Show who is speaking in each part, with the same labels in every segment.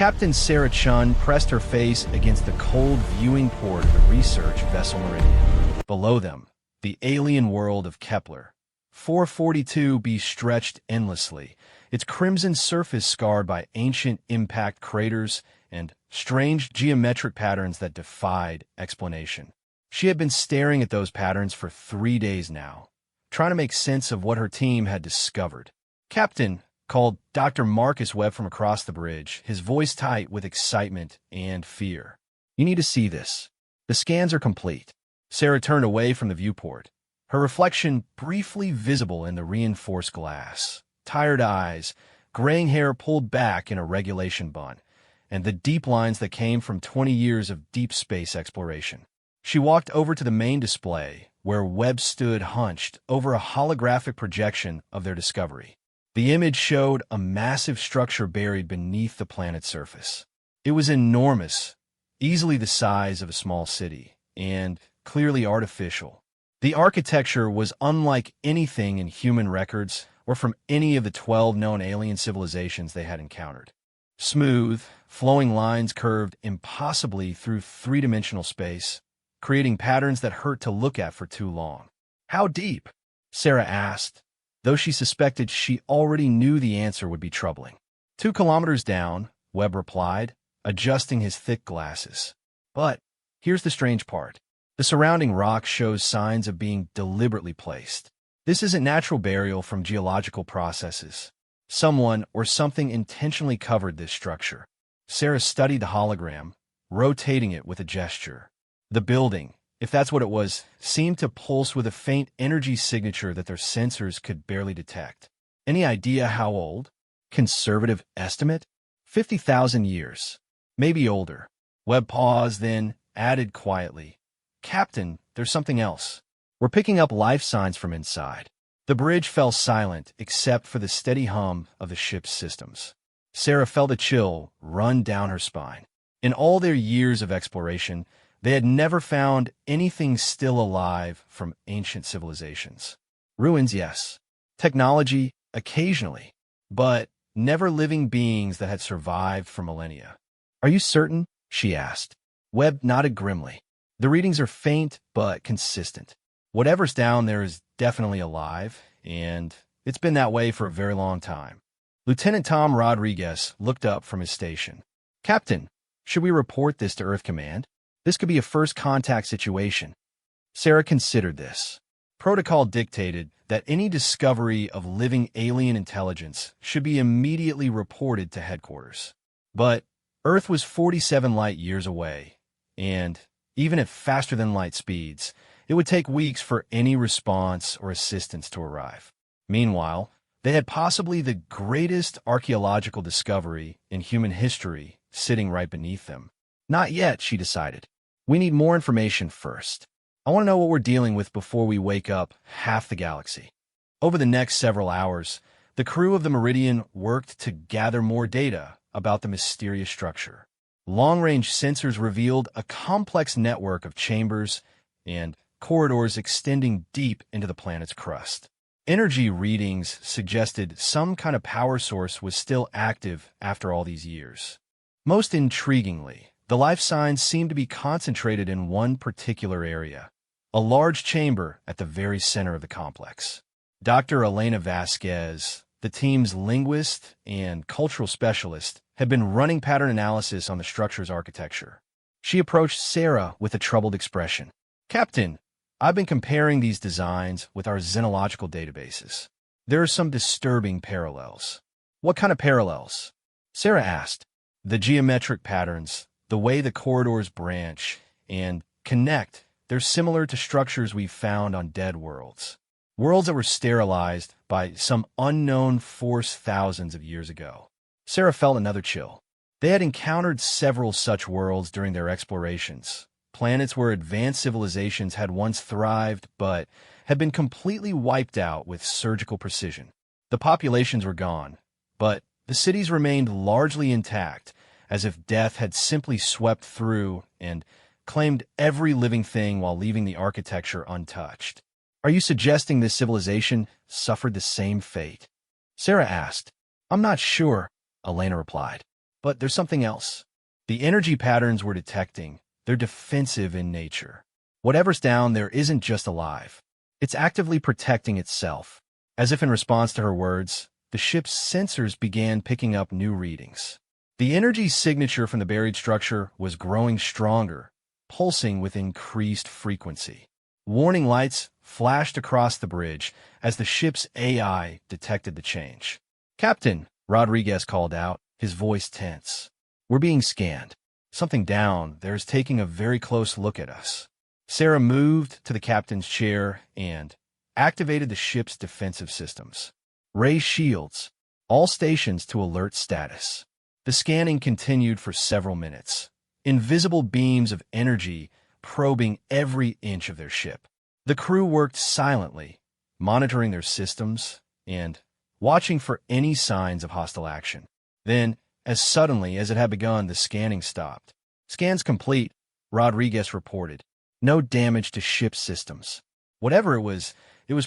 Speaker 1: Captain Sarah Chun pressed her face against the cold viewing port of the research vessel Meridian. Below them, the alien world of Kepler. 442b stretched endlessly, its crimson surface scarred by ancient impact craters and strange geometric patterns that defied explanation. She had been staring at those patterns for 3 days now, trying to make sense of what her team had discovered. "Captain," called Dr. Marcus Webb from across the bridge, his voice tight with excitement and fear. "You need to see this. The scans are complete." Sarah turned away from the viewport, her reflection briefly visible in the reinforced glass. Tired eyes, graying hair pulled back in a regulation bun, and the deep lines that came from 20 years of deep space exploration. She walked over to the main display, where Webb stood hunched over a holographic projection of their discovery. The image showed a massive structure buried beneath the planet's surface. It was enormous, easily the size of a small city, and clearly artificial. The architecture was unlike anything in human records or from any of the 12 known alien civilizations they had encountered. Smooth, flowing lines curved impossibly through three-dimensional space, creating patterns that hurt to look at for too long. "How deep?" Sarah asked, though she suspected she already knew the answer would be troubling. 2 kilometers down," Webb replied, adjusting his thick glasses. "But here's the strange part. The surrounding rock shows signs of being deliberately placed. This isn't natural burial from geological processes. Someone or something intentionally covered this structure." Sarah studied the hologram, rotating it with a gesture. The building, if that's what it was, seemed to pulse with a faint energy signature that their sensors could barely detect. "Any idea how old?" "Conservative estimate? 50,000 years. Maybe older." Webb paused, then added quietly, "Captain, there's something else. We're picking up life signs from inside." The bridge fell silent except for the steady hum of the ship's systems. Sarah felt a chill run down her spine. In all their years of exploration, they had never found anything still alive from ancient civilizations. Ruins, yes. Technology, occasionally. But never living beings that had survived for millennia. "Are you certain?" she asked. Webb nodded grimly. "The readings are faint but consistent. Whatever's down there is definitely alive, and it's been that way for a very long time." Lieutenant Tom Rodriguez looked up from his station. "Captain, should we report this to Earth Command? This could be a first contact situation." Sarah considered this. Protocol dictated that any discovery of living alien intelligence should be immediately reported to headquarters. But Earth was 47 light years away, and even at faster-than-light speeds, it would take weeks for any response or assistance to arrive. Meanwhile, they had possibly the greatest archaeological discovery in human history sitting right beneath them. "Not yet," she decided. "We need more information first. I want to know what we're dealing with before we wake up half the galaxy." Over the next several hours, the crew of the Meridian worked to gather more data about the mysterious structure. Long-range sensors revealed a complex network of chambers and corridors extending deep into the planet's crust. Energy readings suggested some kind of power source was still active after all these years. Most intriguingly, the life signs seemed to be concentrated in one particular area, a large chamber at the very center of the complex. Dr. Elena Vasquez, the team's linguist and cultural specialist, had been running pattern analysis on the structure's architecture. She approached Sarah with a troubled expression. "Captain, I've been comparing these designs with our xenological databases. There are some disturbing parallels." "What kind of parallels?" Sarah asked. "The geometric patterns, the way the corridors branch and connect, they're similar to structures we've found on dead worlds. Worlds that were sterilized by some unknown force thousands of years ago." Sarah felt another chill. They had encountered several such worlds during their explorations, planets where advanced civilizations had once thrived but had been completely wiped out with surgical precision. The populations were gone, but the cities remained largely intact, as if death had simply swept through and claimed every living thing while leaving the architecture untouched. "Are you suggesting this civilization suffered the same fate?" Sarah asked. "I'm not sure," Elena replied. But there's something else. The energy patterns we're detecting, they're defensive in nature. Whatever's down there isn't just alive. It's actively protecting itself. As if in response to her words, the ship's sensors began picking up new readings. The energy signature from the buried structure was growing stronger, pulsing with increased frequency. Warning lights flashed across the bridge as the ship's AI detected the change. "Captain," Rodriguez called out, his voice tense. "We're being scanned. Something down there is taking a very close look at us." Sarah moved to the captain's chair and activated the ship's defensive systems. Ray shields, all stations to alert status. The scanning continued for several minutes, invisible beams of energy probing every inch of their ship. The crew worked silently, monitoring their systems and watching for any signs of hostile action. Then, as suddenly as it had begun, the scanning stopped. "Scans complete," Rodriguez reported. "No damage to ship systems." Whatever it was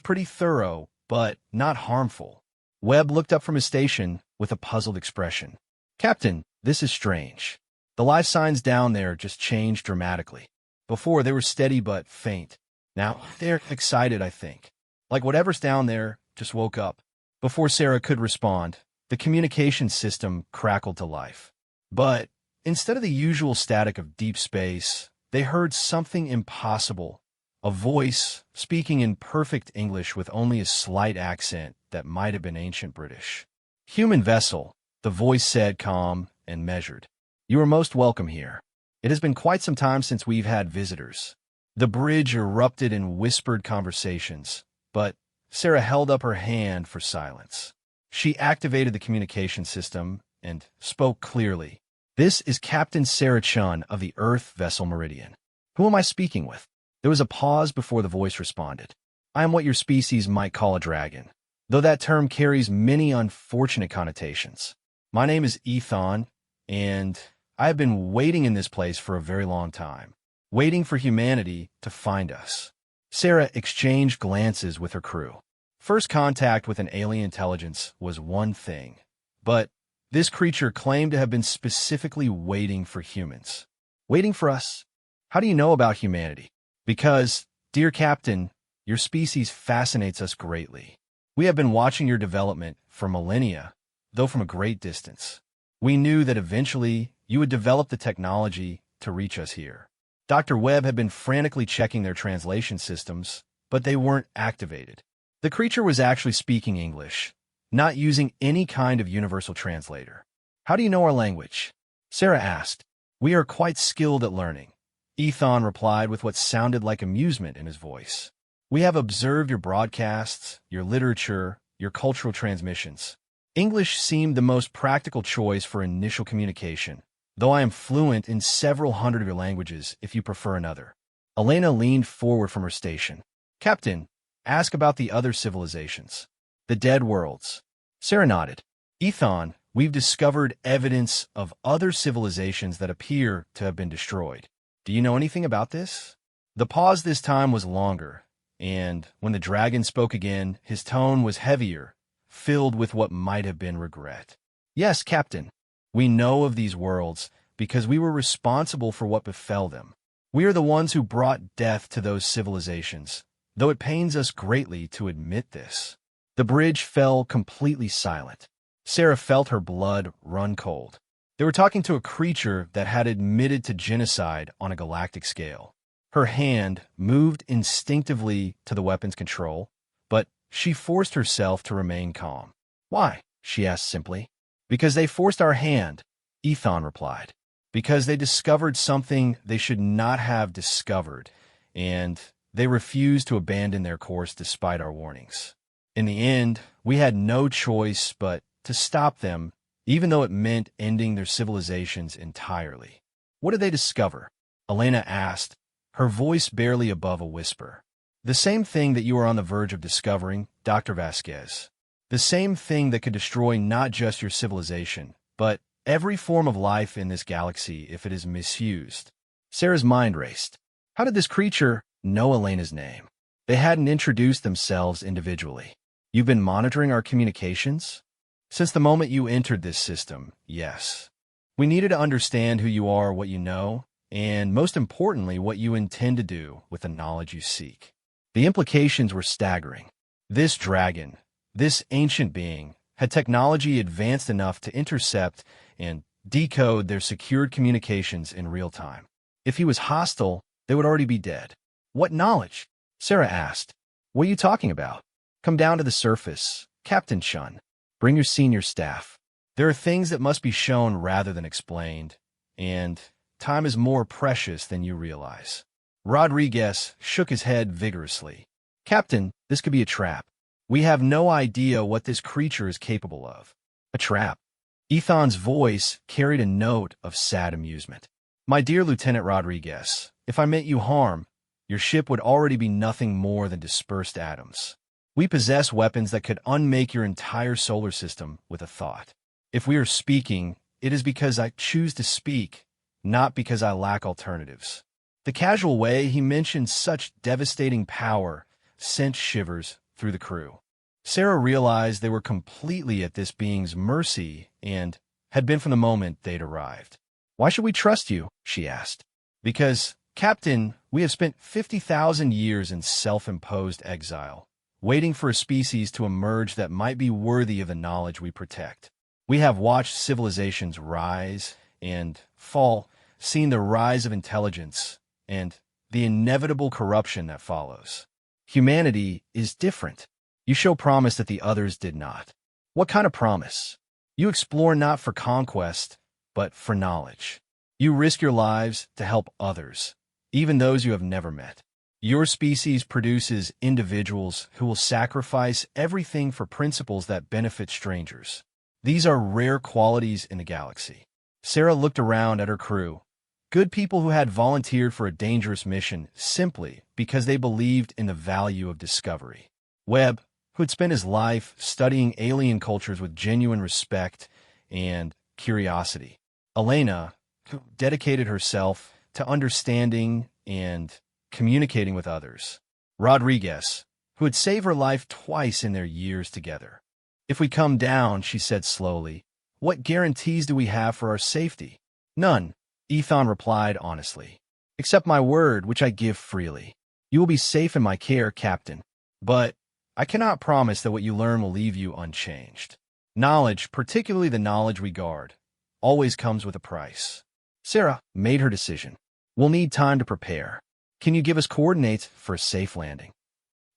Speaker 1: pretty thorough, but not harmful. Webb looked up from his station with a puzzled expression. "Captain, this is strange. The life signs down there just changed dramatically. Before, they were steady but faint. Now, they're excited, I think. Like whatever's down there just woke up." Before Sarah could respond, the communication system crackled to life. But instead of the usual static of deep space, they heard something impossible. A voice speaking in perfect English with only a slight accent that might have been ancient British. "Human vessel," the voice said, calm and measured. "You are most welcome here. It has been quite some time since we've had visitors." The bridge erupted in whispered conversations, but Sarah held up her hand for silence. She activated the communication system and spoke clearly. "This is Captain Sarah Chun of the Earth vessel Meridian. Who am I speaking with?" There was a pause before the voice responded. "I am what your species might call a dragon, though that term carries many unfortunate connotations. My name is Ethan, and I have been waiting in this place for a very long time, waiting for humanity to find us." Sarah exchanged glances with her crew. First contact with an alien intelligence was one thing, but this creature claimed to have been specifically waiting for humans. "Waiting for us? How do you know about humanity?" "Because, dear Captain, your species fascinates us greatly. We have been watching your development for millennia, though from a great distance. We knew that eventually you would develop the technology to reach us here." Dr. Webb had been frantically checking their translation systems, but they weren't activated. The creature was actually speaking English, not using any kind of universal translator. "How do you know our language?" Sarah asked. "We are quite skilled at learning," Ethan replied with what sounded like amusement in his voice. "We have observed your broadcasts, your literature, your cultural transmissions. English seemed the most practical choice for initial communication, though I am fluent in several hundred of your languages if you prefer another." Elena leaned forward from her station. "Captain, ask about the other civilizations. The dead worlds." Sarah nodded. "Ethan, we've discovered evidence of other civilizations that appear to have been destroyed. Do you know anything about this?" The pause this time was longer, and when the dragon spoke again, his tone was heavier, filled with what might have been regret. "Yes, Captain. We know of these worlds because we were responsible for what befell them. We are the ones who brought death to those civilizations, though it pains us greatly to admit this." The bridge fell completely silent. Sarah felt her blood run cold. They were talking to a creature that had admitted to genocide on a galactic scale. Her hand moved instinctively to the weapon's control, but she forced herself to remain calm. "Why?" she asked simply. "Because they forced our hand," Ethan replied. "Because they discovered something they should not have discovered, and they refused to abandon their course despite our warnings. In the end, we had no choice but to stop them, even though it meant ending their civilizations entirely." "What did they discover?" Elena asked, her voice barely above a whisper. "The same thing that you are on the verge of discovering, Dr. Vasquez. The same thing that could destroy not just your civilization, but every form of life in this galaxy if it is misused." Sarah's mind raced. How did this creature know Elena's name? They hadn't introduced themselves individually. "You've been monitoring our communications?" "Since the moment you entered this system, yes." We needed to understand who you are, what you know, and most importantly, what you intend to do with the knowledge you seek. The implications were staggering. This dragon, this ancient being, had technology advanced enough to intercept and decode their secured communications in real time. If he was hostile, they would already be dead. What knowledge? Sarah asked. What are you talking about? Come down to the surface, Captain Chun. Bring your senior staff. There are things that must be shown rather than explained, and time is more precious than you realize. Rodriguez shook his head vigorously. Captain, this could be a trap. We have no idea what this creature is capable of. A trap. Ethan's voice carried a note of sad amusement. My dear Lieutenant Rodriguez, if I meant you harm, your ship would already be nothing more than dispersed atoms. We possess weapons that could unmake your entire solar system with a thought. If we are speaking, it is because I choose to speak, not because I lack alternatives. The casual way he mentioned such devastating power sent shivers through the crew. Sarah realized they were completely at this being's mercy and had been from the moment they'd arrived. Why should we trust you? She asked. Because, Captain, we have spent 50,000 years in self-imposed exile, waiting for a species to emerge that might be worthy of the knowledge we protect. We have watched civilizations rise and fall, seen the rise of intelligence and the inevitable corruption that follows. Humanity is different. You show promise that the others did not. What kind of promise? You explore not for conquest, but for knowledge. You risk your lives to help others, even those you have never met. Your species produces individuals who will sacrifice everything for principles that benefit strangers. These are rare qualities in the galaxy. Sarah looked around at her crew, good people who had volunteered for a dangerous mission simply because they believed in the value of discovery. Webb, who had spent his life studying alien cultures with genuine respect and curiosity. Elena, who dedicated herself to understanding and communicating with others. Rodriguez, who had saved her life twice in their years together. If we come down, she said slowly, what guarantees do we have for our safety? None, Ethan replied honestly. Except my word, which I give freely. You will be safe in my care, Captain. But I cannot promise that what you learn will leave you unchanged. Knowledge, particularly the knowledge we guard, always comes with a price. Sarah made her decision. We'll need time to prepare. Can you give us coordinates for a safe landing?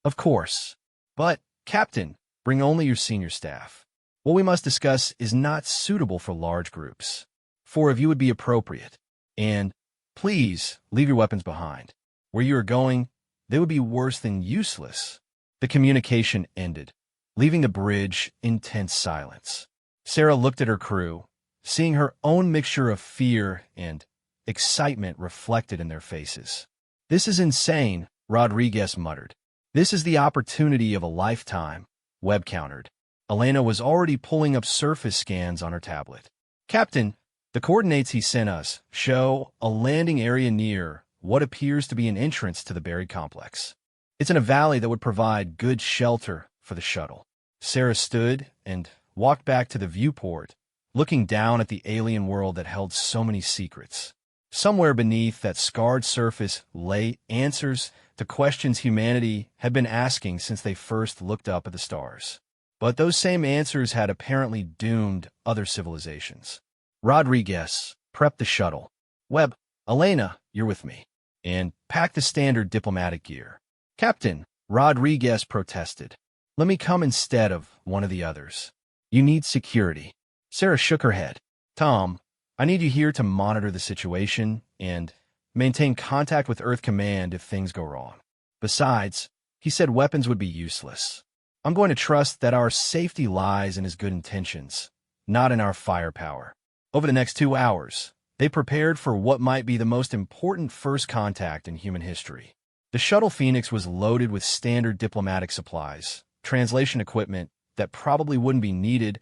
Speaker 1: Of course. But, Captain, bring only your senior staff. What we must discuss is not suitable for large groups. 4 of you would be appropriate. And, please, leave your weapons behind. Where you are going, they would be worse than useless. The communication ended, leaving the bridge in tense silence. Sarah looked at her crew, seeing her own mixture of fear and excitement reflected in their faces. This is insane, Rodriguez muttered. This is the opportunity of a lifetime, Webb countered. Elena was already pulling up surface scans on her tablet. Captain, the coordinates he sent us show a landing area near what appears to be an entrance to the buried complex. It's in a valley that would provide good shelter for the shuttle. Sarah stood and walked back to the viewport, looking down at the alien world that held so many secrets. Somewhere beneath that scarred surface lay answers to questions humanity had been asking since they first looked up at the stars. But those same answers had apparently doomed other civilizations. Rodriguez, prep the shuttle. Webb, Elena, you're with me. And pack the standard diplomatic gear. Captain, Rodriguez protested. Let me come instead of one of the others. You need security. Sarah shook her head. Tom, I need you here to monitor the situation and maintain contact with Earth Command if things go wrong. Besides, he said weapons would be useless. I'm going to trust that our safety lies in his good intentions, not in our firepower. Over the next 2 hours, they prepared for what might be the most important first contact in human history. The Shuttle Phoenix was loaded with standard diplomatic supplies, translation equipment that probably wouldn't be needed,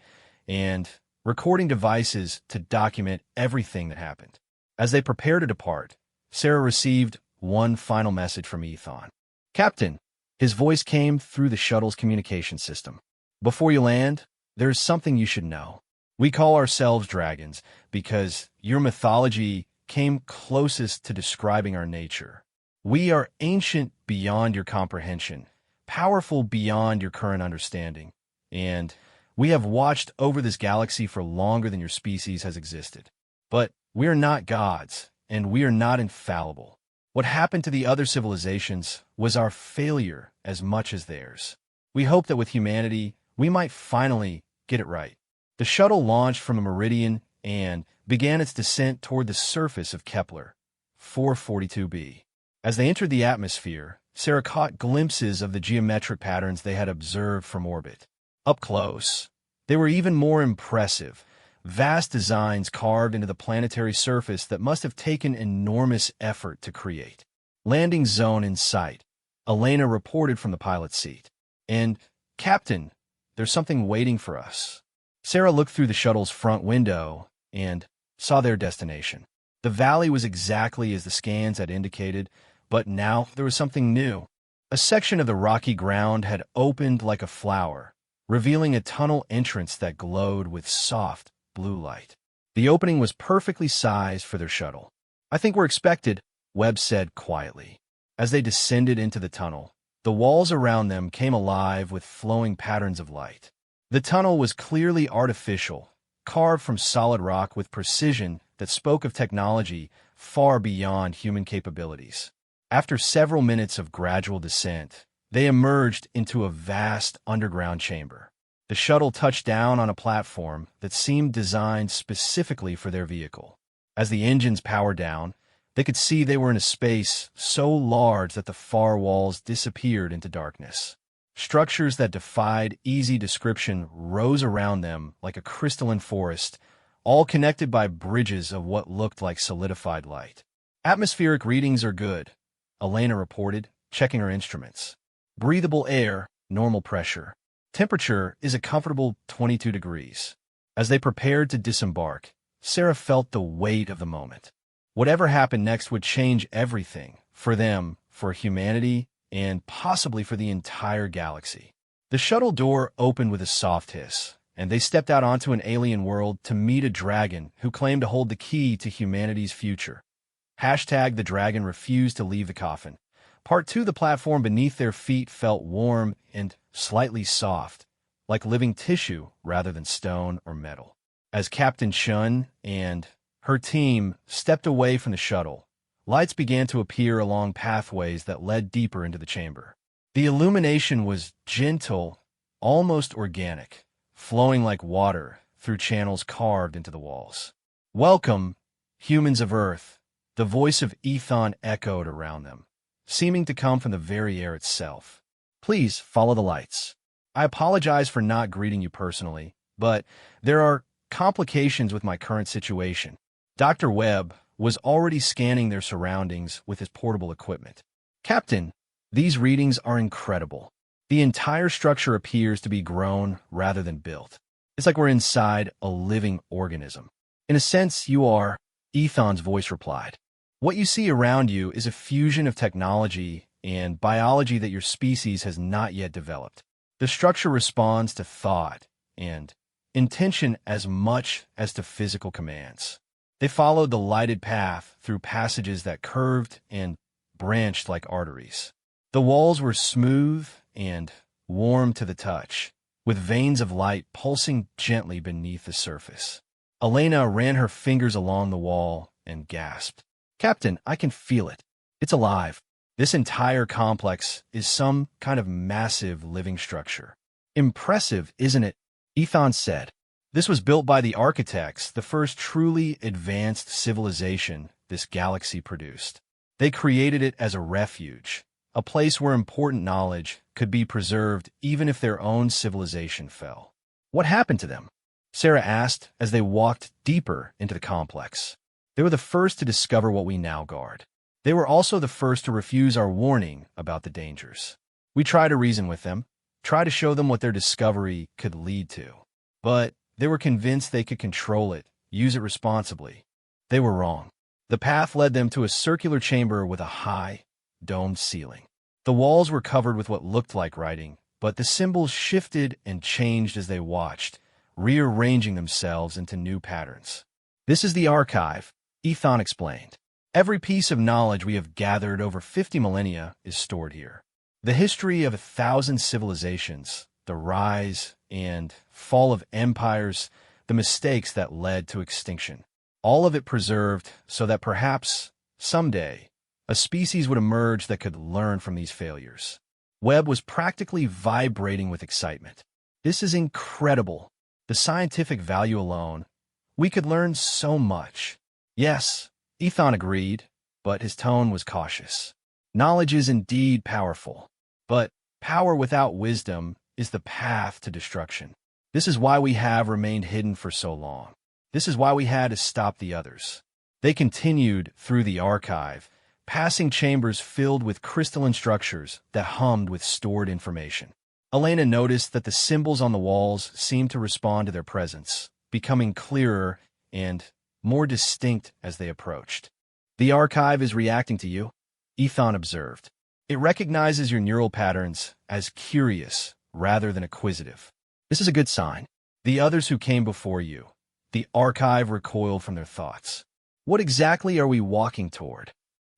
Speaker 1: and recording devices to document everything that happened. As they prepared to depart, Sarah received one final message from Ethan. Captain, his voice came through the shuttle's communication system. Before you land, there is something you should know. We call ourselves dragons because your mythology came closest to describing our nature. We are ancient beyond your comprehension, powerful beyond your current understanding, and we have watched over this galaxy for longer than your species has existed. But we are not gods, and we are not infallible. What happened to the other civilizations was our failure as much as theirs. We hope that with humanity, we might finally get it right. The shuttle launched from a meridian and began its descent toward the surface of Kepler 442b. As they entered the atmosphere, Sarah caught glimpses of the geometric patterns they had observed from orbit. Up close, they were even more impressive, vast designs carved into the planetary surface that must have taken enormous effort to create. Landing zone in sight, Elena reported from the pilot's seat. And, Captain, there's something waiting for us. Sarah looked through the shuttle's front window and saw their destination. The valley was exactly as the scans had indicated, but now there was something new. A section of the rocky ground had opened like a flower, revealing a tunnel entrance that glowed with soft blue light. The opening was perfectly sized for their shuttle. I think we're expected, Webb said quietly. As they descended into the tunnel, the walls around them came alive with flowing patterns of light. The tunnel was clearly artificial, carved from solid rock with precision that spoke of technology far beyond human capabilities. After several minutes of gradual descent, they emerged into a vast underground chamber. The shuttle touched down on a platform that seemed designed specifically for their vehicle. As the engines powered down, they could see they were in a space so large that the far walls disappeared into darkness. Structures that defied easy description rose around them like a crystalline forest, all connected by bridges of what looked like solidified light. Atmospheric readings are good, Elena reported, checking her instruments. Breathable air, normal pressure. Temperature is a comfortable 22 degrees. As they prepared to disembark, Sarah felt the weight of the moment. Whatever happened next would change everything, for them, for humanity, and possibly for the entire galaxy. The shuttle door opened with a soft hiss, and they stepped out onto an alien world to meet a dragon who claimed to hold the key to humanity's future. The dragon refused to leave the coffin. Part 2, the platform beneath their feet felt warm and slightly soft, like living tissue rather than stone or metal. As Captain Shun and her team stepped away from the shuttle, lights began to appear along pathways that led deeper into the chamber. The illumination was gentle, almost organic, flowing like water through channels carved into the walls. "Welcome, humans of Earth," the voice of Ethon echoed around them, seeming to come from the very air itself. "Please follow the lights. I apologize for not greeting you personally, but there are complications with my current situation." Dr. Webb was already scanning their surroundings with his portable equipment. "Captain, these readings are incredible. The entire structure appears to be grown rather than built. It's like we're inside a living organism." "In a sense, you are," Ethon's voice replied. "What you see around you is a fusion of technology and biology that your species has not yet developed. The structure responds to thought and intention as much as to physical commands." They followed the lighted path through passages that curved and branched like arteries. The walls were smooth and warm to the touch, with veins of light pulsing gently beneath the surface. Elena ran her fingers along the wall and gasped. "Captain, I can feel it. It's alive. This entire complex is some kind of massive living structure." "Impressive, isn't it?" Ethon said. "This was built by the architects, the first truly advanced civilization this galaxy produced. They created it as a refuge, a place where important knowledge could be preserved even if their own civilization fell." "What happened to them?" Sarah asked as they walked deeper into the complex. "They were the first to discover what we now guard. They were also the first to refuse our warning about the dangers. We try to reason with them, try to show them what their discovery could lead to. But they were convinced they could control it, use it responsibly. They were wrong. The path led them to a circular chamber with a high, domed ceiling. The walls were covered with what looked like writing, but the symbols shifted and changed as they watched, rearranging themselves into new patterns. This is the archive, Ethan explained. Every piece of knowledge we have gathered over 50 millennia is stored here. The history of 1,000 civilizations, the rise and fall of empires, the mistakes that led to extinction. All of it preserved so that perhaps, someday, a species would emerge that could learn from these failures. Webb was practically vibrating with excitement. This is incredible. The scientific value alone, we could learn so much. Yes, Ethan agreed, but his tone was cautious. Knowledge is indeed powerful, but power without wisdom is the path to destruction. This is why we have remained hidden for so long. This is why we had to stop the others. They continued through the archive, passing chambers filled with crystalline structures that hummed with stored information. Elena noticed that the symbols on the walls seemed to respond to their presence, becoming clearer and more distinct as they approached. The archive is reacting to you, Ethan observed. It recognizes your neural patterns as curious rather than acquisitive. This is a good sign. The others who came before you, the archive recoiled from their thoughts. What exactly are we walking toward?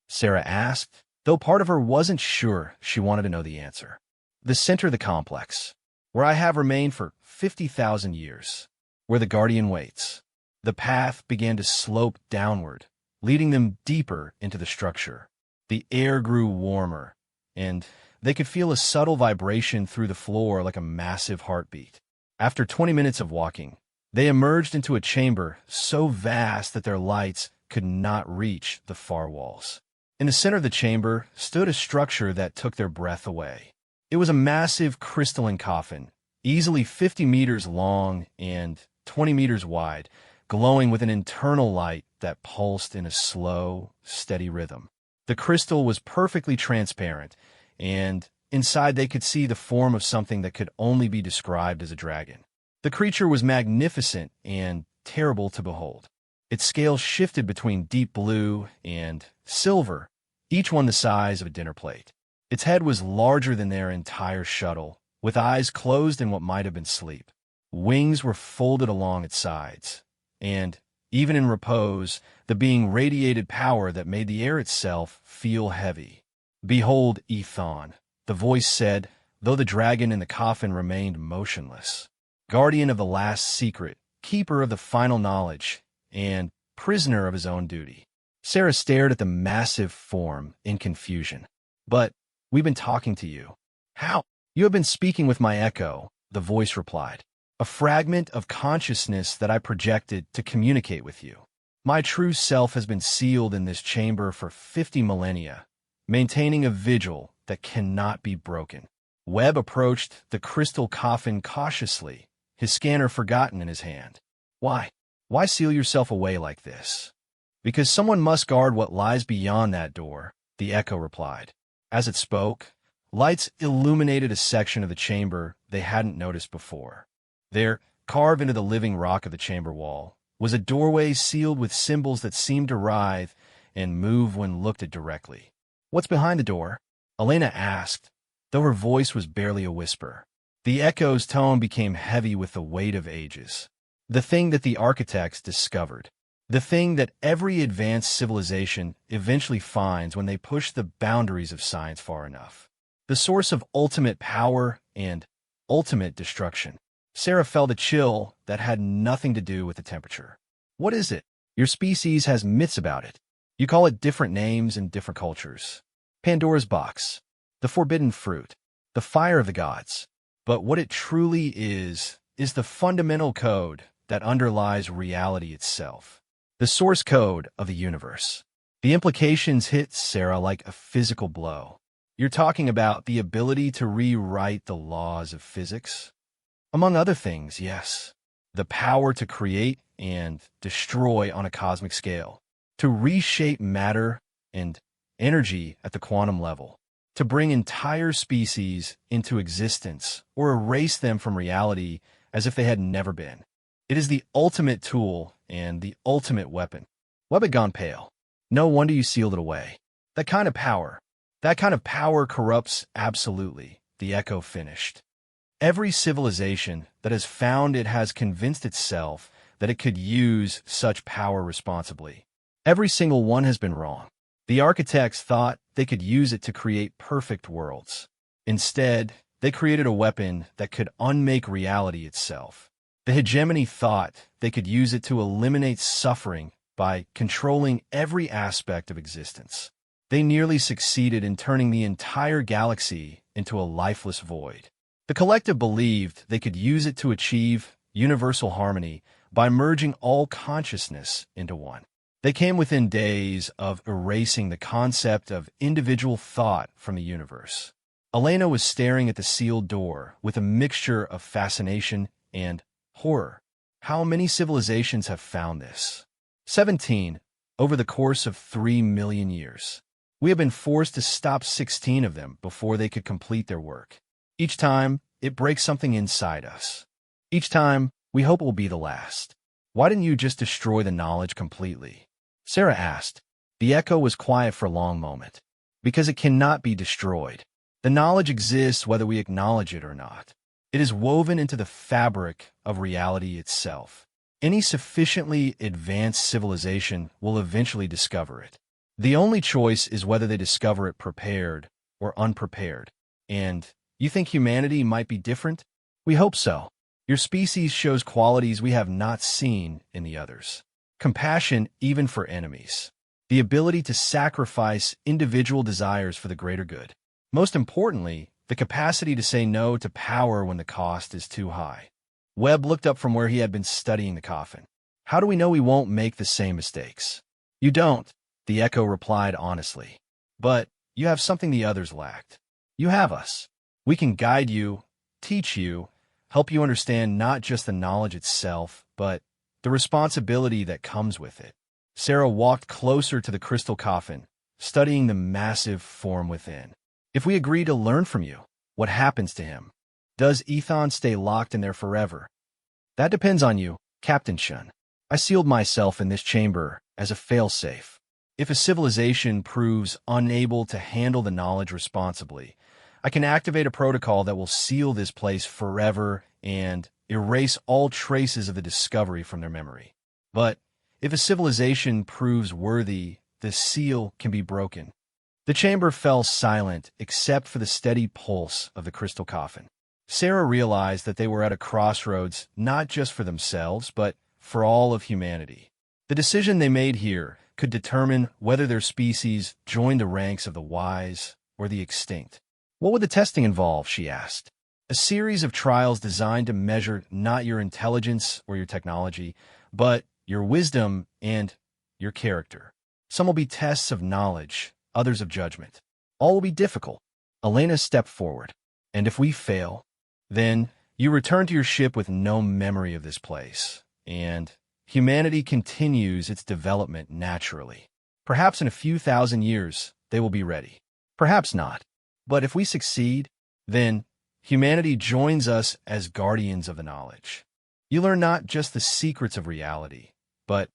Speaker 1: Sarah asked, though part of her wasn't sure she wanted to know the answer. The center of the complex, where I have remained for 50,000 years, where the Guardian waits. The path began to slope downward, leading them deeper into the structure. The air grew warmer, and they could feel a subtle vibration through the floor like a massive heartbeat. After 20 minutes of walking, they emerged into a chamber so vast that their lights could not reach the far walls. In the center of the chamber stood a structure that took their breath away. It was a massive crystalline coffin, easily 50 meters long and 20 meters wide, glowing with an internal light that pulsed in a slow, steady rhythm. The crystal was perfectly transparent, and inside they could see the form of something that could only be described as a dragon. The creature was magnificent and terrible to behold. Its scales shifted between deep blue and silver, each one the size of a dinner plate. Its head was larger than their entire shuttle, with eyes closed in what might have been sleep. Wings were folded along its sides, and, even in repose, the being radiated power that made the air itself feel heavy. "Behold, Ethan," the voice said, though the dragon in the coffin remained motionless. Guardian of the last secret, keeper of the final knowledge, and prisoner of his own duty. Sarah stared at the massive form in confusion. "But we've been talking to you." "How?" "You have been speaking with my echo," the voice replied. "A fragment of consciousness that I projected to communicate with you. My true self has been sealed in this chamber for 50 millennia, maintaining a vigil that cannot be broken." Webb approached the crystal coffin cautiously, his scanner forgotten in his hand. "Why? Why seal yourself away like this?" "Because someone must guard what lies beyond that door," the echo replied. As it spoke, lights illuminated a section of the chamber they hadn't noticed before. There, carved into the living rock of the chamber wall, was a doorway sealed with symbols that seemed to writhe and move when looked at directly. "What's behind the door?" Elena asked, though her voice was barely a whisper. The echo's tone became heavy with the weight of ages. "The thing that the architects discovered. The thing that every advanced civilization eventually finds when they push the boundaries of science far enough. The source of ultimate power and ultimate destruction." Sarah felt a chill that had nothing to do with the temperature. "What is it?" "Your species has myths about it. You call it different names in different cultures. Pandora's box, the forbidden fruit, the fire of the gods. But what it truly is the fundamental code that underlies reality itself. The source code of the universe." The implications hit Sarah like a physical blow. "You're talking about the ability to rewrite the laws of physics?" "Among other things, yes. The power to create and destroy on a cosmic scale, to reshape matter and energy at the quantum level, to bring entire species into existence or erase them from reality as if they had never been. It is the ultimate tool and the ultimate weapon." Webb had gone pale. "No wonder you sealed it away. That kind of power corrupts absolutely," the echo finished. Every civilization that has found it has convinced itself that it could use such power responsibly. Every single one has been wrong. The architects thought they could use it to create perfect worlds. Instead, they created a weapon that could unmake reality itself. The hegemony thought they could use it to eliminate suffering by controlling every aspect of existence. They nearly succeeded in turning the entire galaxy into a lifeless void. The collective believed they could use it to achieve universal harmony by merging all consciousness into one. They came within days of erasing the concept of individual thought from the universe. Elena was staring at the sealed door with a mixture of fascination and horror. How many civilizations have found this? 17, over the course of 3 million years. We have been forced to stop 16 of them before they could complete their work. Each time, it breaks something inside us. Each time, we hope it will be the last. Why didn't you just destroy the knowledge completely? Sarah asked. The echo was quiet for a long moment. Because it cannot be destroyed. The knowledge exists whether we acknowledge it or not. It is woven into the fabric of reality itself. Any sufficiently advanced civilization will eventually discover it. The only choice is whether they discover it prepared or unprepared. And you think humanity might be different? We hope so. Your species shows qualities we have not seen in the others. Compassion even for enemies. The ability to sacrifice individual desires for the greater good. Most importantly, the capacity to say no to power when the cost is too high. Webb looked up from where he had been studying the coffin. How do we know we won't make the same mistakes? You don't, the echo replied honestly. But you have something the others lacked. You have us. We can guide you, teach you, help you understand not just the knowledge itself, but the responsibility that comes with it. Sarah walked closer to the crystal coffin, studying the massive form within. If we agree to learn from you, what happens to him? Does Ethan stay locked in there forever? That depends on you, Captain Shun. I sealed myself in this chamber as a failsafe. If a civilization proves unable to handle the knowledge responsibly, I can activate a protocol that will seal this place forever and erase all traces of the discovery from their memory. But if a civilization proves worthy, the seal can be broken. The chamber fell silent except for the steady pulse of the crystal coffin. Sarah realized that they were at a crossroads not just for themselves, but for all of humanity. The decision they made here could determine whether their species joined the ranks of the wise or the extinct. What would the testing involve, she asked. A series of trials designed to measure not your intelligence or your technology, but your wisdom and your character. Some will be tests of knowledge, others of judgment. All will be difficult. Elena stepped forward. And if we fail, then you return to your ship with no memory of this place, and humanity continues its development naturally. Perhaps in a few thousand years, they will be ready. Perhaps not. But if we succeed, then humanity joins us as guardians of the knowledge. You learn not just the secrets of reality, but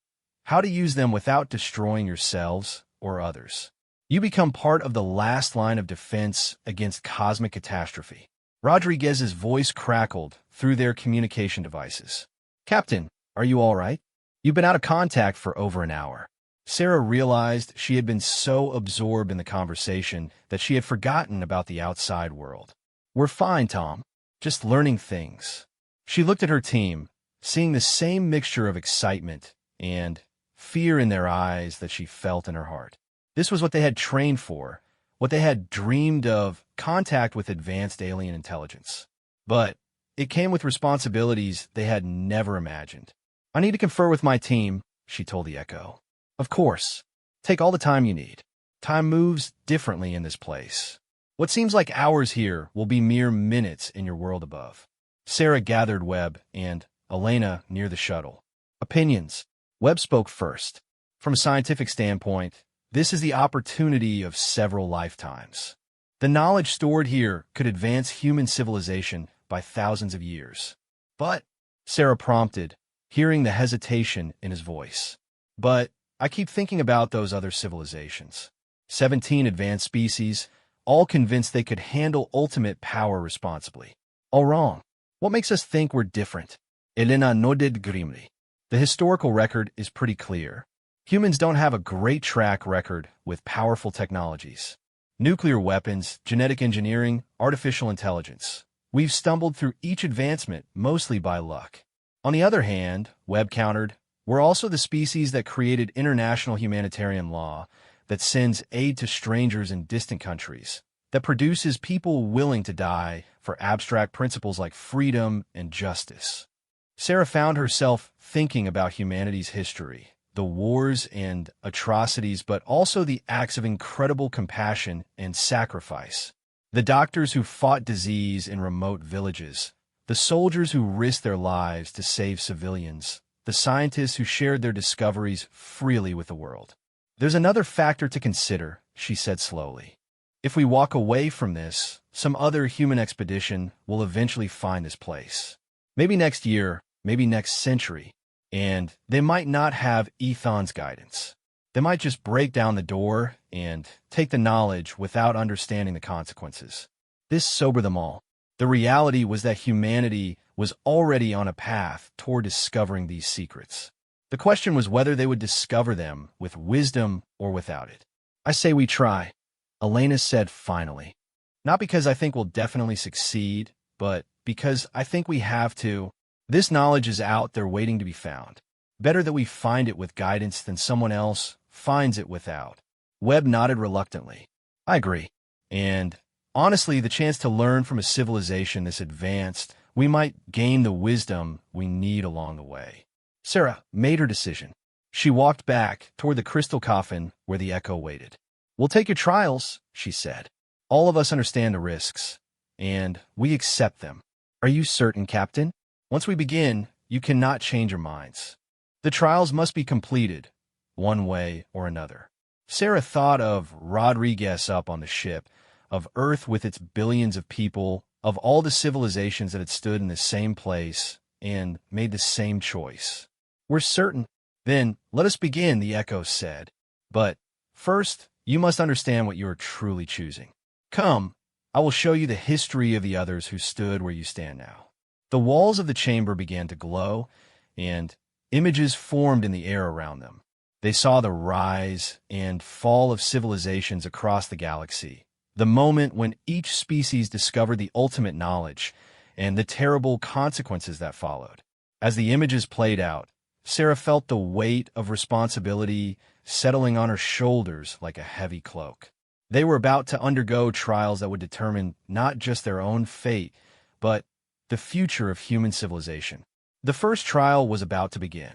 Speaker 1: how to use them without destroying yourselves or others. You become part of the last line of defense against cosmic catastrophe. Rodriguez's voice crackled through their communication devices. Captain, are you all right? You've been out of contact for over an hour. Sarah realized she had been so absorbed in the conversation that she had forgotten about the outside world. We're fine, Tom. Just learning things. She looked at her team, seeing the same mixture of excitement and fear in their eyes that she felt in her heart. This was what they had trained for, what they had dreamed of, contact with advanced alien intelligence. But it came with responsibilities they had never imagined. I need to confer with my team, she told the Echo. Of course. Take all the time you need. Time moves differently in this place. What seems like hours here will be mere minutes in your world above. Sarah gathered Webb and Elena near the shuttle. Opinions. Webb spoke first. From a scientific standpoint, this is the opportunity of several lifetimes. The knowledge stored here could advance human civilization by thousands of years. But, Sarah prompted, hearing the hesitation in his voice. But I keep thinking about those other civilizations. 17 advanced species, all convinced they could handle ultimate power responsibly. All wrong. What makes us think we're different? Elena nodded grimly. The historical record is pretty clear. Humans don't have a great track record with powerful technologies. Nuclear weapons, genetic engineering, artificial intelligence. We've stumbled through each advancement mostly by luck. On the other hand, Webb countered, we're also the species that created international humanitarian law that sends aid to strangers in distant countries, that produces people willing to die for abstract principles like freedom and justice. Sarah found herself thinking about humanity's history, the wars and atrocities, but also the acts of incredible compassion and sacrifice. The doctors who fought disease in remote villages, the soldiers who risked their lives to save civilians, the scientists who shared their discoveries freely with the world. There's another factor to consider, she said slowly. If we walk away from this, some other human expedition will eventually find this place. Maybe next year, maybe next century, and they might not have Ethan's guidance. They might just break down the door and take the knowledge without understanding the consequences. This sobered them all. The reality was that humanity was already on a path toward discovering these secrets. The question was whether they would discover them with wisdom or without it. I say we try, Elena said finally. Not because I think we'll definitely succeed, but because I think we have to. This knowledge is out there waiting to be found. Better that we find it with guidance than someone else finds it without. Webb nodded reluctantly. I agree. And honestly, the chance to learn from a civilization this advanced, we might gain the wisdom we need along the way. Sarah made her decision. She walked back toward the crystal coffin where the echo waited. We'll take your trials, she said. All of us understand the risks, and we accept them. Are you certain, Captain? Once we begin, you cannot change your minds. The trials must be completed, one way or another. Sarah thought of Rodriguez up on the ship, of Earth with its billions of people, of all the civilizations that had stood in the same place and made the same choice. We're certain. Then let us begin, the echo said. But first, you must understand what you are truly choosing. Come, I will show you the history of the others who stood where you stand now. The walls of the chamber began to glow, and images formed in the air around them. They saw the rise and fall of civilizations across the galaxy, the moment when each species discovered the ultimate knowledge, and the terrible consequences that followed. As the images played out, Sarah felt the weight of responsibility settling on her shoulders like a heavy cloak. They were about to undergo trials that would determine not just their own fate, but the future of human civilization. The first trial was about to begin.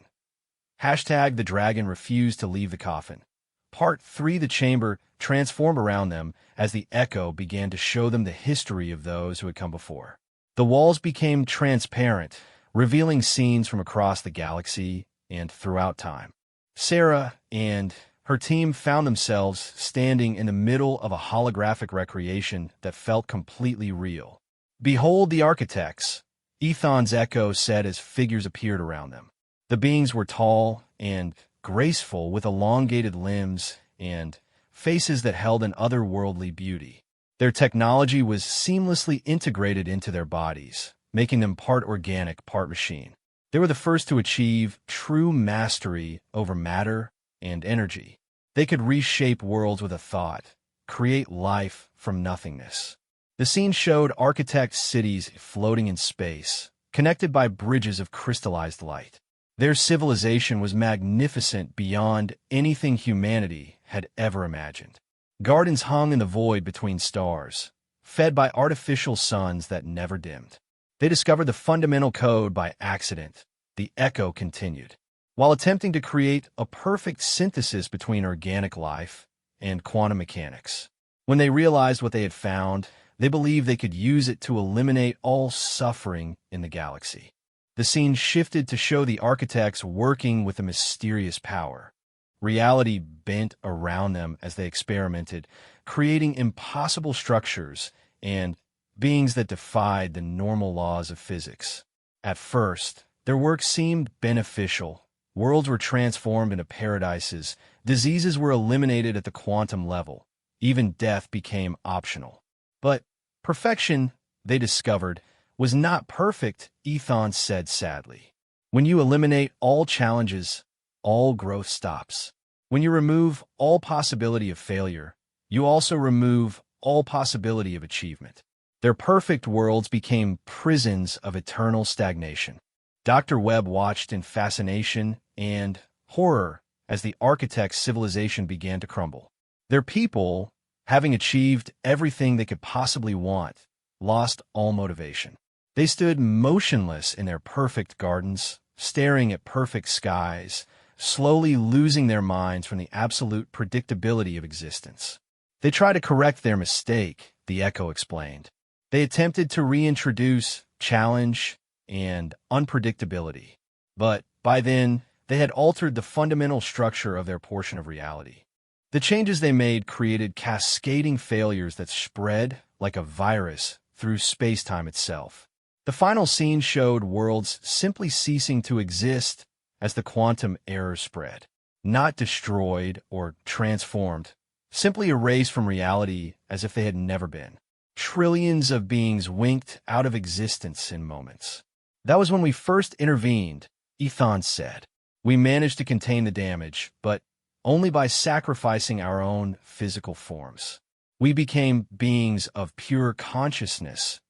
Speaker 1: The dragon refused to leave the coffin. Part 3, the chamber transformed around them as the echo began to show them the history of those who had come before. The walls became transparent, revealing scenes from across the galaxy and throughout time. Sarah and her team found themselves standing in the middle of a holographic recreation that felt completely real. Behold the architects, Ethan's echo said as figures appeared around them. The beings were tall and graceful with elongated limbs and faces that held an otherworldly beauty. Their technology was seamlessly integrated into their bodies, making them part organic, part machine. They were the first to achieve true mastery over matter and energy. They could reshape worlds with a thought, create life from nothingness. The scene showed architect cities floating in space, connected by bridges of crystallized light. Their civilization was magnificent beyond anything humanity had ever imagined. Gardens hung in the void between stars, fed by artificial suns that never dimmed. They discovered the fundamental code by accident, the echo continued, while attempting to create a perfect synthesis between organic life and quantum mechanics. When they realized what they had found, they believed they could use it to eliminate all suffering in the galaxy. The scene shifted to show the architects working with a mysterious power. Reality bent around them as they experimented, creating impossible structures and beings that defied the normal laws of physics. At first, their work seemed beneficial. Worlds were transformed into paradises, diseases were eliminated at the quantum level, even death became optional. But perfection, they discovered, was not perfect, Ethan said sadly. When you eliminate all challenges, all growth stops. When you remove all possibility of failure, you also remove all possibility of achievement. Their perfect worlds became prisons of eternal stagnation. Dr. Webb watched in fascination and horror as the architect's civilization began to crumble. Their people, having achieved everything they could possibly want, lost all motivation. They stood motionless in their perfect gardens, staring at perfect skies, slowly losing their minds from the absolute predictability of existence. They tried to correct their mistake, the Echo explained. They attempted to reintroduce challenge and unpredictability. But by then, they had altered the fundamental structure of their portion of reality. The changes they made created cascading failures that spread like a virus through space-time itself. The final scene showed worlds simply ceasing to exist as the quantum error spread. Not destroyed or transformed, simply erased from reality as if they had never been. Trillions of beings winked out of existence in moments. That was when we first intervened, Ethan said. We managed to contain the damage, but only by sacrificing our own physical forms. We became beings of pure consciousness,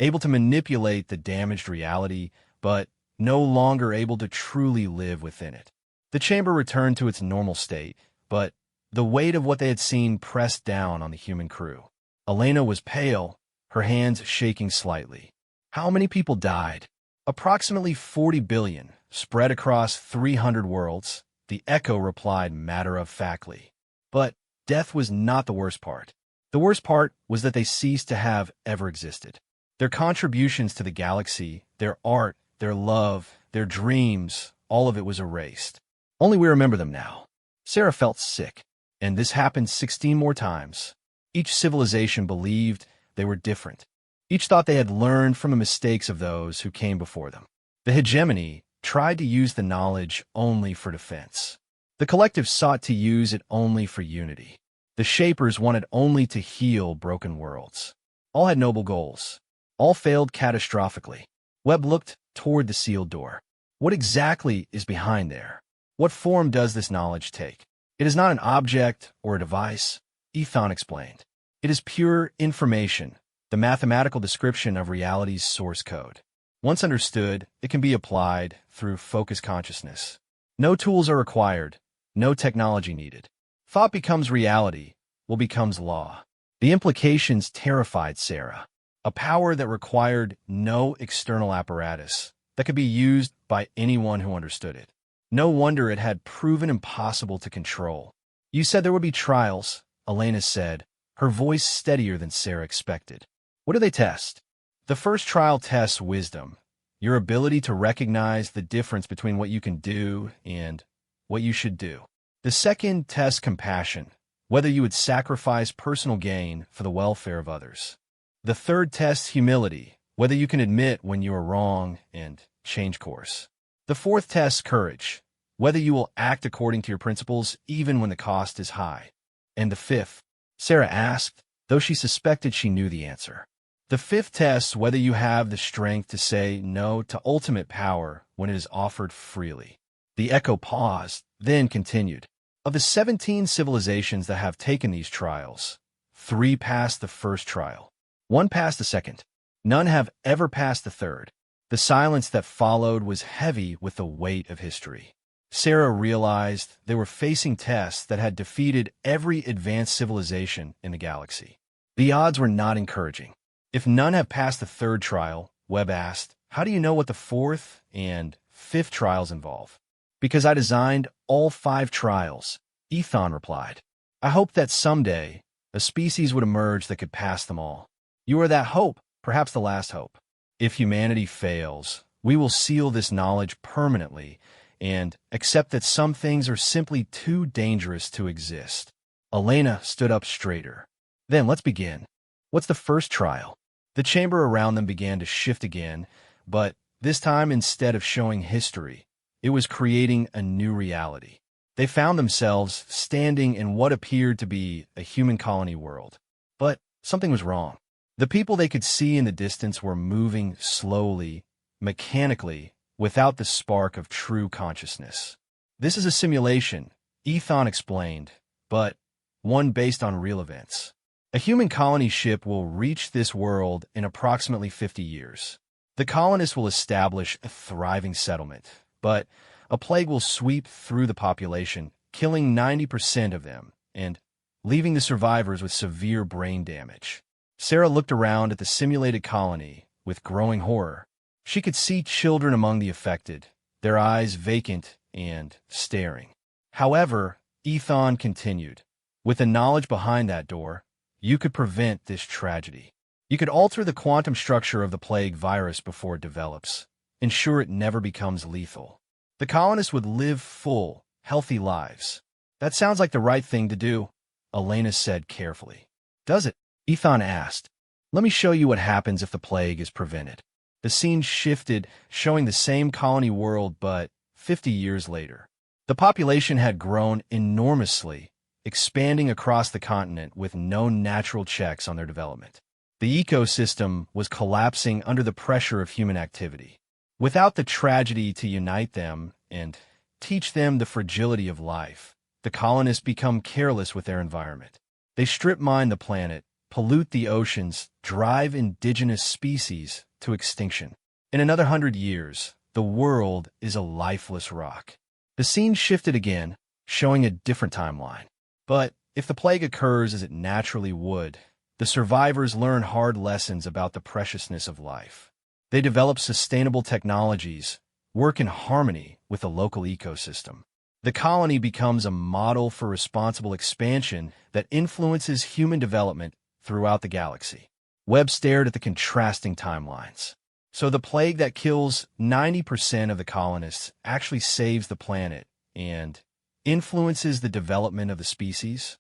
Speaker 1: able to manipulate the damaged reality, but no longer able to truly live within it. The chamber returned to its normal state, but the weight of what they had seen pressed down on the human crew. Elena was pale, her hands shaking slightly. How many people died? Approximately 40 billion, spread across 300 worlds, the Echo replied matter-of-factly. But death was not the worst part. The worst part was that they ceased to have ever existed. Their contributions to the galaxy, their art, their love, their dreams, all of it was erased. Only we remember them now. Sarah felt sick, and this happened 16 more times. Each civilization believed they were different. Each thought they had learned from the mistakes of those who came before them. The hegemony tried to use the knowledge only for defense. The collective sought to use it only for unity. The Shapers wanted only to heal broken worlds. All had noble goals. All failed catastrophically. Webb looked toward the sealed door. What exactly is behind there? What form does this knowledge take? It is not an object or a device, Ethan explained. It is pure information, the mathematical description of reality's source code. Once understood, it can be applied through focused consciousness. No tools are required, no technology needed. Thought becomes reality, will becomes law. The implications terrified Sarah. A power that required no external apparatus, that could be used by anyone who understood it. No wonder it had proven impossible to control. You said there would be trials, Elena said, her voice steadier than Sarah expected. What do they test? The first trial tests wisdom, your ability to recognize the difference between what you can do and what you should do. The second tests compassion, whether you would sacrifice personal gain for the welfare of others. The third tests humility, whether you can admit when you are wrong and change course. The fourth tests courage, whether you will act according to your principles even when the cost is high. And the fifth, Sarah asked, though she suspected she knew the answer. The fifth tests whether you have the strength to say no to ultimate power when it is offered freely. The Echo paused, then continued. Of the 17 civilizations that have taken these trials, 3 passed the first trial. 1 passed the second. None have ever passed the third. The silence that followed was heavy with the weight of history. Sarah realized they were facing tests that had defeated every advanced civilization in the galaxy. The odds were not encouraging. If none have passed the third trial, Webb asked, how do you know what the fourth and fifth trials involve? Because I designed all 5 trials, Ethan replied. I hoped that someday a species would emerge that could pass them all. You are that hope, perhaps the last hope. If humanity fails, we will seal this knowledge permanently and accept that some things are simply too dangerous to exist. Elena stood up straighter. Then let's begin. What's the first trial? The chamber around them began to shift again, but this time instead of showing history, it was creating a new reality. They found themselves standing in what appeared to be a human colony world. But something was wrong. The people they could see in the distance were moving slowly, mechanically, without the spark of true consciousness. This is a simulation, Ethan explained, but one based on real events. A human colony ship will reach this world in approximately 50 years. The colonists will establish a thriving settlement, but a plague will sweep through the population, killing 90% of them, and leaving the survivors with severe brain damage. Sarah looked around at the simulated colony with growing horror. She could see children among the affected, their eyes vacant and staring. However, Ethan continued, with the knowledge behind that door, you could prevent this tragedy. You could alter the quantum structure of the plague virus before it develops, ensure it never becomes lethal. The colonists would live full, healthy lives. That sounds like the right thing to do, Elena said carefully. Does it? Ethan asked. Let me show you what happens if the plague is prevented. The scene shifted, showing the same colony world, but 50 years later. The population had grown enormously, expanding across the continent with no natural checks on their development. The ecosystem was collapsing under the pressure of human activity. Without the tragedy to unite them and teach them the fragility of life, the colonists become careless with their environment. They strip mine the planet, pollute the oceans, drive indigenous species to extinction. In another 100 years, the world is a lifeless rock. The scene shifted again, showing a different timeline. But if the plague occurs as it naturally would, the survivors learn hard lessons about the preciousness of life. They develop sustainable technologies, work in harmony with the local ecosystem. The colony becomes a model for responsible expansion that influences human development throughout the galaxy. Webb stared at the contrasting timelines. So the plague that kills 90% of the colonists actually saves the planet and influences the development of the species?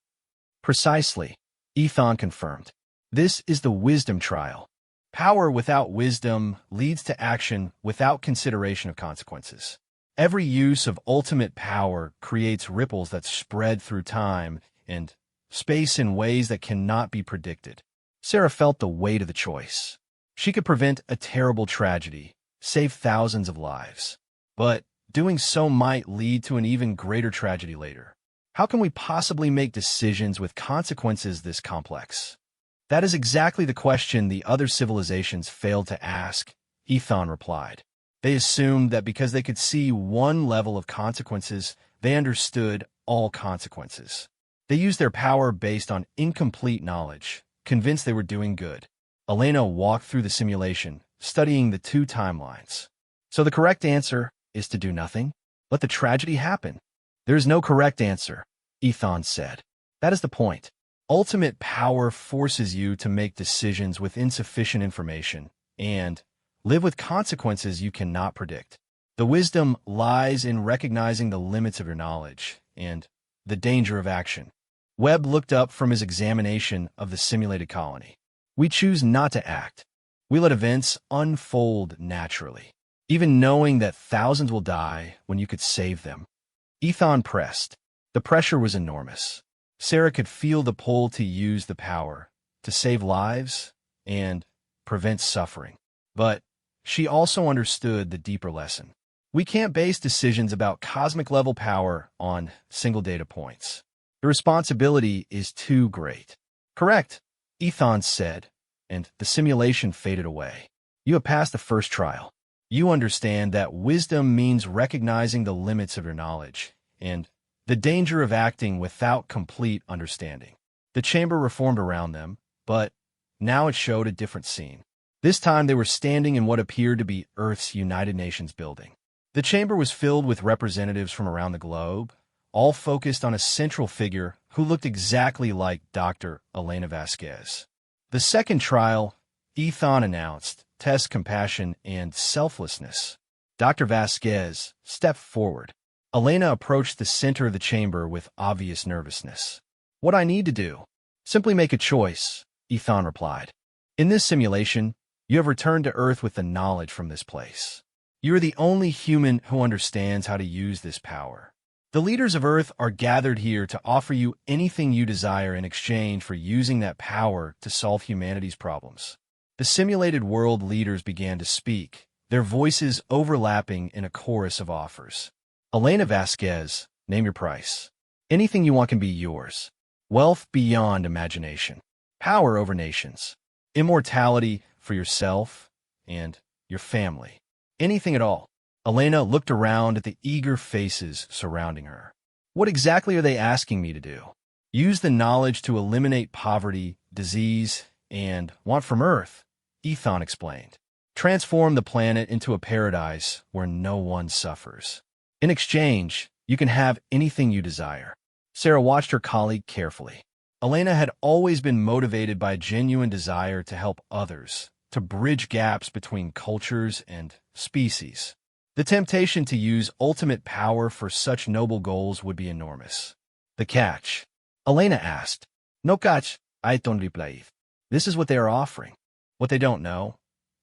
Speaker 1: Precisely, Ethan confirmed. This is the wisdom trial. Power without wisdom leads to action without consideration of consequences. Every use of ultimate power creates ripples that spread through time and space in ways that cannot be predicted. Sarah felt the weight of the choice. She could prevent a terrible tragedy, save thousands of lives. But doing so might lead to an even greater tragedy later. How can we possibly make decisions with consequences this complex? That is exactly the question the other civilizations failed to ask, Ethan replied. They assumed that because they could see one level of consequences, they understood all consequences. They used their power based on incomplete knowledge, convinced they were doing good. Elena walked through the simulation, studying the two timelines. So the correct answer is to do nothing? Let the tragedy happen. There is no correct answer, Ethan said. That is the point. Ultimate power forces you to make decisions with insufficient information and live with consequences you cannot predict. The wisdom lies in recognizing the limits of your knowledge and the danger of action. Webb looked up from his examination of the simulated colony. We choose not to act. We let events unfold naturally, even knowing that thousands will die when you could save them. Ethan pressed. The pressure was enormous. Sarah could feel the pull to use the power, to save lives, and prevent suffering. But she also understood the deeper lesson. We can't base decisions about cosmic-level power on single data points. The responsibility is too great. Correct, Ethan said, and the simulation faded away. You have passed the first trial. You understand that wisdom means recognizing the limits of your knowledge and the danger of acting without complete understanding. The chamber reformed around them, but now it showed a different scene. This time they were standing in what appeared to be Earth's United Nations building. The chamber was filled with representatives from around the globe, all focused on a central figure who looked exactly like Dr. Elena Vasquez. The second trial, Ethan announced, tests compassion and selflessness. Dr. Vasquez stepped forward. Elena approached the center of the chamber with obvious nervousness. What I need to do? Simply make a choice, Ethan replied. In this simulation, you have returned to Earth with the knowledge from this place. You are the only human who understands how to use this power. The leaders of Earth are gathered here to offer you anything you desire in exchange for using that power to solve humanity's problems. The simulated world leaders began to speak, their voices overlapping in a chorus of offers. Elena Vasquez, name your price. Anything you want can be yours. Wealth beyond imagination. Power over nations. Immortality for yourself and your family. Anything at all. Elena looked around at the eager faces surrounding her. What exactly are they asking me to do? Use the knowledge to eliminate poverty, disease, and want from Earth, Ethan explained. Transform the planet into a paradise where no one suffers. In exchange, you can have anything you desire. Sarah watched her colleague carefully. Elena had always been motivated by a genuine desire to help others, to bridge gaps between cultures and species. The temptation to use ultimate power for such noble goals would be enormous. The catch? Elena asked. No catch, I don't reply. This is what they are offering. What they don't know.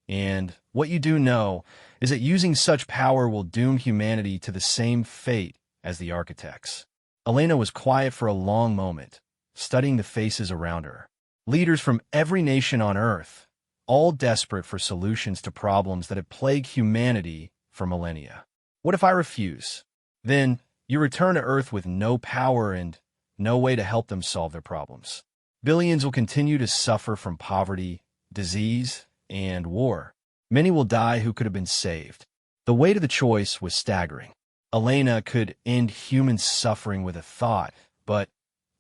Speaker 1: And what you do know is that using such power will doom humanity to the same fate as the architects. Elena was quiet for a long moment, studying the faces around her. Leaders from every nation on Earth, all desperate for solutions to problems that have plagued humanity for millennia. What if I refuse? Then you return to Earth with no power and no way to help them solve their problems. Billions will continue to suffer from poverty, disease, and war. Many will die who could have been saved. The weight of the choice was staggering. Elena could end human suffering with a thought, but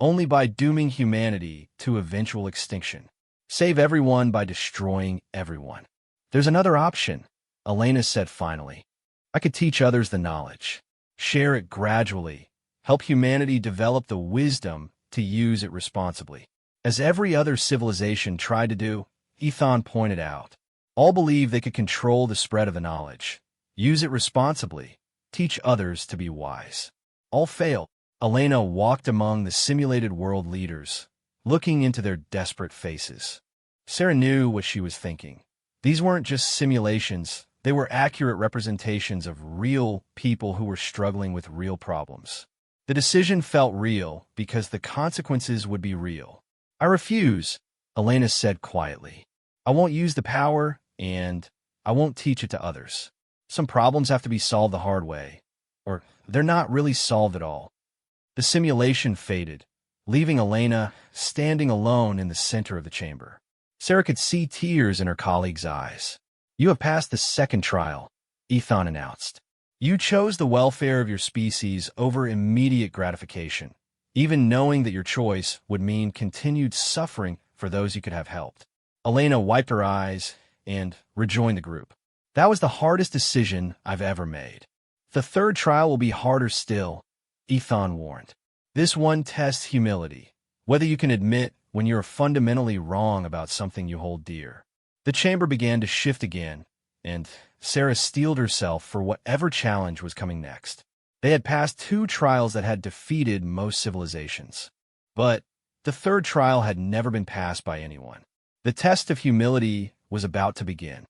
Speaker 1: only by dooming humanity to eventual extinction. Save everyone by destroying everyone. There's another option, Elena said finally. I could teach others the knowledge, share it gradually, help humanity develop the wisdom to use it responsibly. As every other civilization tried to do, Ethan pointed out. All believed they could control the spread of the knowledge, use it responsibly, teach others to be wise. All failed. Elena walked among the simulated world leaders, looking into their desperate faces. Sarah knew what she was thinking. These weren't just simulations, they were accurate representations of real people who were struggling with real problems. The decision felt real because the consequences would be real. I refuse, Elena said quietly. I won't use the power, and I won't teach it to others. Some problems have to be solved the hard way, or they're not really solved at all. The simulation faded, leaving Elena standing alone in the center of the chamber. Sarah could see tears in her colleague's eyes. You have passed the second trial, Ethan announced. You chose the welfare of your species over immediate gratification, even knowing that your choice would mean continued suffering for those you could have helped. Elena wiped her eyes and rejoined the group. That was the hardest decision I've ever made. The third trial will be harder still, Ethan warned. This one tests humility, whether you can admit when you're fundamentally wrong about something you hold dear. The chamber began to shift again, and Sarah steeled herself for whatever challenge was coming next. They had passed 2 trials that had defeated most civilizations. But the third trial had never been passed by anyone. The test of humility was about to begin.